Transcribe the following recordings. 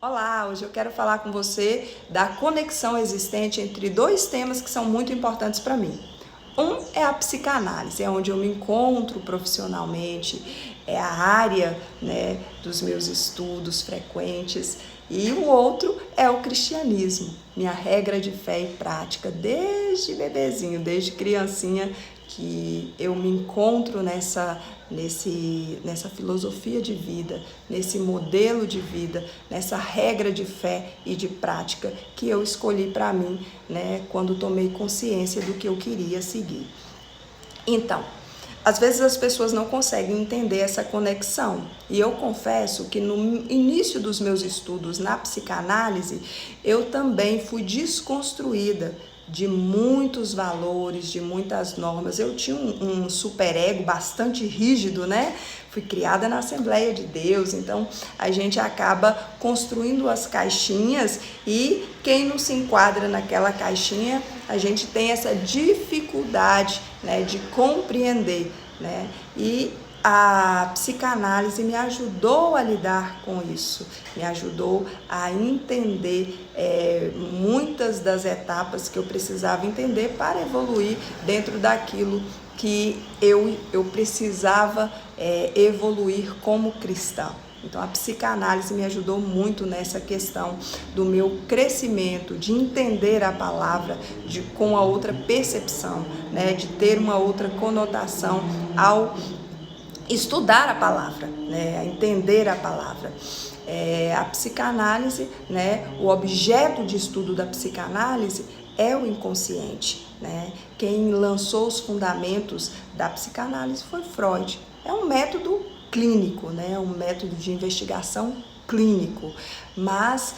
Olá, hoje eu quero falar com você da conexão existente entre dois temas que são muito importantes para mim. Um é a psicanálise, é onde eu me encontro profissionalmente, é a área, dos meus estudos frequentes. E o outro é o cristianismo, minha regra de fé e prática desde bebezinho, desde criancinha, que eu me encontro nessa filosofia de vida, nesse modelo de vida, nessa regra de fé e de prática que eu escolhi para mim, quando tomei consciência do que eu queria seguir. Então, às vezes as pessoas não conseguem entender essa conexão. E eu confesso que no início dos meus estudos na psicanálise, eu também fui desconstruída de muitos valores, de muitas normas. Eu tinha um superego bastante rígido, Fui criada na Assembleia de Deus, então a gente acaba construindo as caixinhas e quem não se enquadra naquela caixinha, a gente tem essa dificuldade, de compreender, E a psicanálise me ajudou a lidar com isso, me ajudou a entender muitas das etapas que eu precisava entender para evoluir dentro daquilo que eu precisava evoluir como cristã. Então, a psicanálise me ajudou muito nessa questão do meu crescimento, de entender a palavra com a outra percepção, de ter uma outra conotação ao estudar a palavra, a entender a palavra. A psicanálise, o objeto de estudo da psicanálise é o inconsciente. Quem lançou os fundamentos da psicanálise foi Freud. É um método clínico, um método de investigação clínico, mas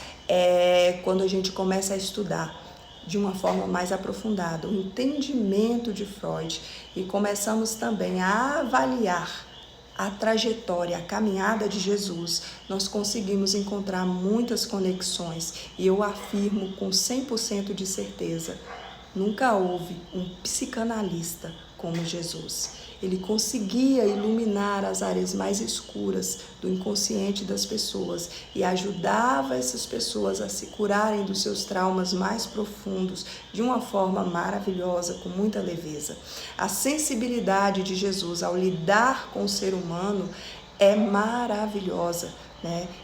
quando a gente começa a estudar de uma forma mais aprofundada o entendimento de Freud e começamos também a avaliar a trajetória, a caminhada de Jesus, nós conseguimos encontrar muitas conexões e eu afirmo com 100% de certeza, nunca houve um psicanalista como Jesus. Ele conseguia iluminar as áreas mais escuras do inconsciente das pessoas e ajudava essas pessoas a se curarem dos seus traumas mais profundos de uma forma maravilhosa, com muita leveza. A sensibilidade de Jesus ao lidar com o ser humano é maravilhosa,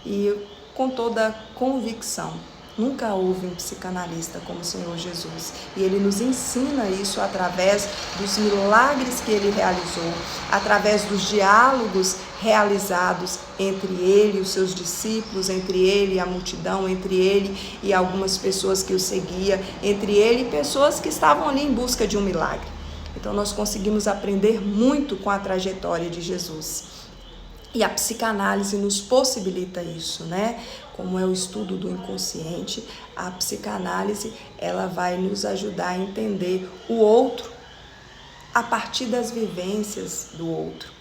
E com toda convicção. Nunca houve um psicanalista como o Senhor Jesus. E Ele nos ensina isso através dos milagres que Ele realizou, através dos diálogos realizados entre Ele e os seus discípulos, entre Ele e a multidão, entre Ele e algumas pessoas que o seguiam, entre Ele e pessoas que estavam ali em busca de um milagre. Então nós conseguimos aprender muito com a trajetória de Jesus. E a psicanálise nos possibilita isso, Como é o estudo do inconsciente, a psicanálise ela vai nos ajudar a entender o outro a partir das vivências do outro,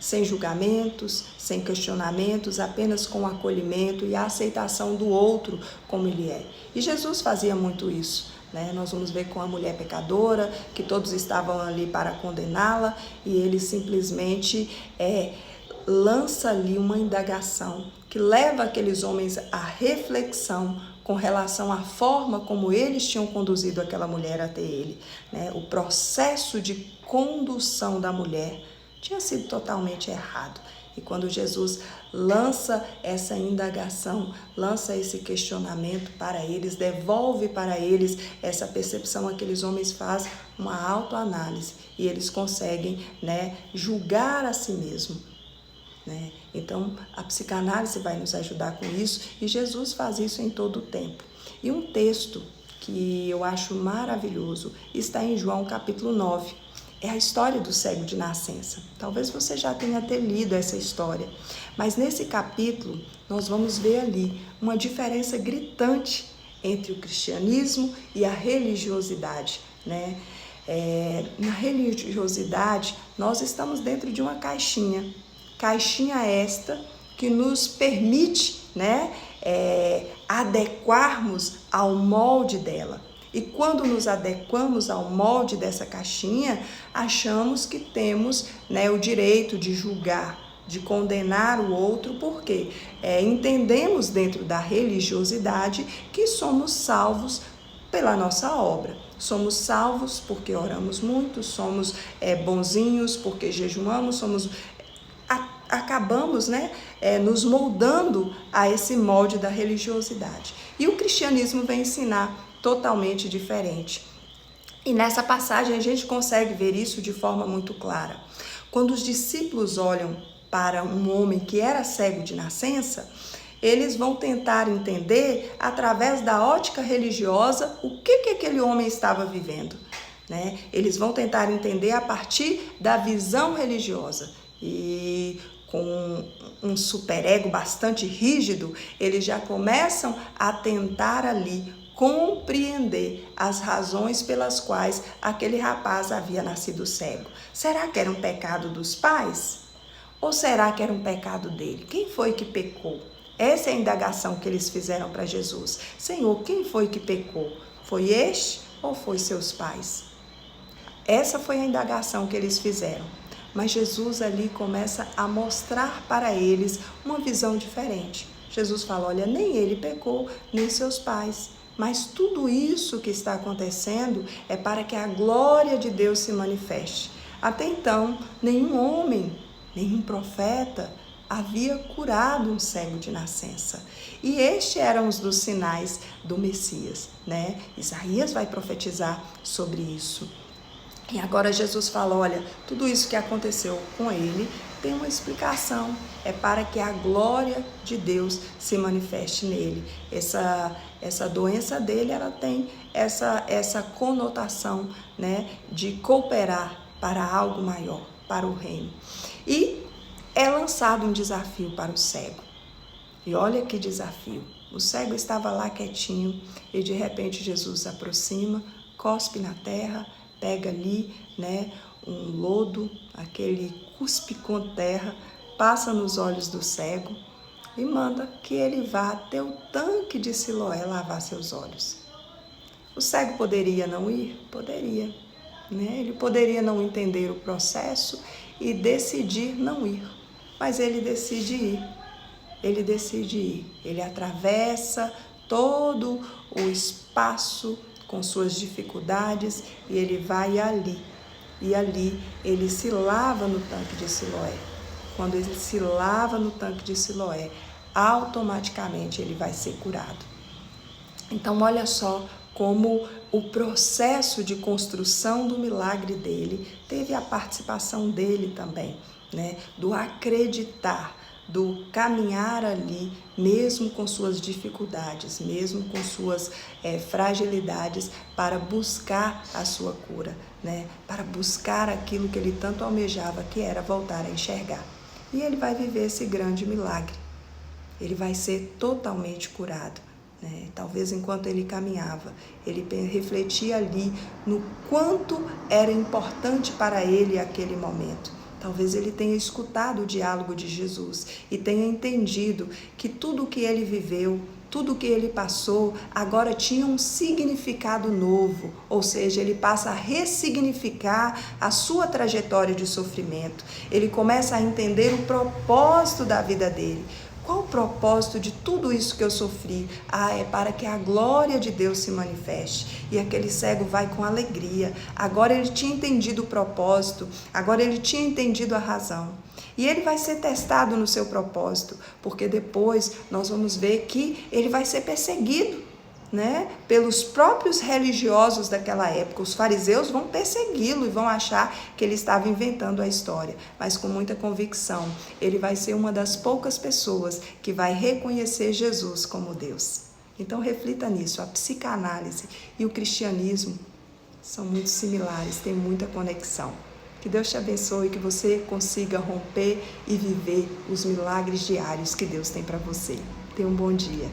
Sem julgamentos, sem questionamentos, apenas com o acolhimento e a aceitação do outro como ele é. E Jesus fazia muito isso. Nós vamos ver com a mulher pecadora, que todos estavam ali para condená-la, e ele simplesmente lança ali uma indagação que leva aqueles homens à reflexão com relação à forma como eles tinham conduzido aquela mulher até ele. O processo de condução da mulher tinha sido totalmente errado. E quando Jesus lança essa indagação, lança esse questionamento para eles, devolve para eles essa percepção, aqueles homens fazem uma autoanálise e eles conseguem, julgar a si mesmo. Então, a psicanálise vai nos ajudar com isso e Jesus faz isso em todo o tempo. E um texto que eu acho maravilhoso está em João capítulo 9. É a história do cego de nascença. Talvez você já tenha até lido essa história, mas nesse capítulo nós vamos ver ali uma diferença gritante entre o cristianismo e a religiosidade, Na religiosidade, nós estamos dentro de uma caixinha esta que nos permite, adequarmos ao molde dela. E quando nos adequamos ao molde dessa caixinha, achamos que temos, o direito de julgar, de condenar o outro, porque entendemos dentro da religiosidade que somos salvos pela nossa obra. Somos salvos porque oramos muito, somos bonzinhos porque jejuamos, acabamos nos moldando a esse molde da religiosidade. E o cristianismo vem ensinar totalmente diferente. E nessa passagem a gente consegue ver isso de forma muito clara. Quando os discípulos olham para um homem que era cego de nascença, eles vão tentar entender, através da ótica religiosa, o que aquele homem estava vivendo, né? Eles vão tentar entender a partir da visão religiosa. E com um superego bastante rígido, eles já começam a tentar ali compreender as razões pelas quais aquele rapaz havia nascido cego. Será que era um pecado dos pais? Ou será que era um pecado dele? Quem foi que pecou? Essa é a indagação que eles fizeram para Jesus. Senhor, quem foi que pecou? Foi este ou foi seus pais? Essa foi a indagação que eles fizeram. Mas Jesus ali começa a mostrar para eles uma visão diferente. Jesus fala, olha, nem ele pecou, nem seus pais. Mas tudo isso que está acontecendo é para que a glória de Deus se manifeste. Até então, nenhum homem, nenhum profeta havia curado um cego de nascença. E estes eram os dos sinais do Messias, né? Isaías vai profetizar sobre isso. E agora Jesus fala, olha, tudo isso que aconteceu com ele tem uma explicação. É para que a glória de Deus se manifeste nele. Essa doença dele, ela tem essa conotação, né, de cooperar para algo maior, para o reino. E é lançado um desafio para o cego. E olha que desafio. O cego estava lá quietinho e de repente Jesus se aproxima, cospe na terra, pega ali, né, um lodo, aquele cuspe com terra, passa nos olhos do cego e manda que ele vá até o tanque de Siloé lavar seus olhos. O cego poderia não ir? Poderia, né? Ele poderia não entender o processo e decidir não ir, mas ele decide ir. Ele decide ir. Ele atravessa todo o espaço com suas dificuldades e ele vai ali. E ali ele se lava no tanque de Siloé. Quando ele se lava no tanque de Siloé, automaticamente ele vai ser curado. Então olha só como o processo de construção do milagre dele teve a participação dele também, né? Do acreditar, do caminhar ali, mesmo com suas dificuldades, mesmo com suas fragilidades, para buscar a sua cura, né? Para buscar aquilo que ele tanto almejava, que era voltar a enxergar. E ele vai viver esse grande milagre. Ele vai ser totalmente curado, né? Talvez enquanto ele caminhava, ele refletia ali no quanto era importante para ele aquele momento. Talvez ele tenha escutado o diálogo de Jesus e tenha entendido que tudo o que ele viveu, tudo o que ele passou, agora tinha um significado novo, ou seja, ele passa a ressignificar a sua trajetória de sofrimento. Ele começa a entender o propósito da vida dele. Qual o propósito de tudo isso que eu sofri? É para que a glória de Deus se manifeste. E aquele cego vai com alegria. Agora ele tinha entendido o propósito, agora ele tinha entendido a razão. E ele vai ser testado no seu propósito, porque depois nós vamos ver que ele vai ser perseguido, né, pelos próprios religiosos daquela época. Os fariseus vão persegui-lo e vão achar que ele estava inventando a história, mas com muita convicção, ele vai ser uma das poucas pessoas que vai reconhecer Jesus como Deus. Então reflita nisso, a psicanálise e o cristianismo são muito similares, têm muita conexão. Que Deus te abençoe, que você consiga romper e viver os milagres diários que Deus tem para você. Tenha um bom dia.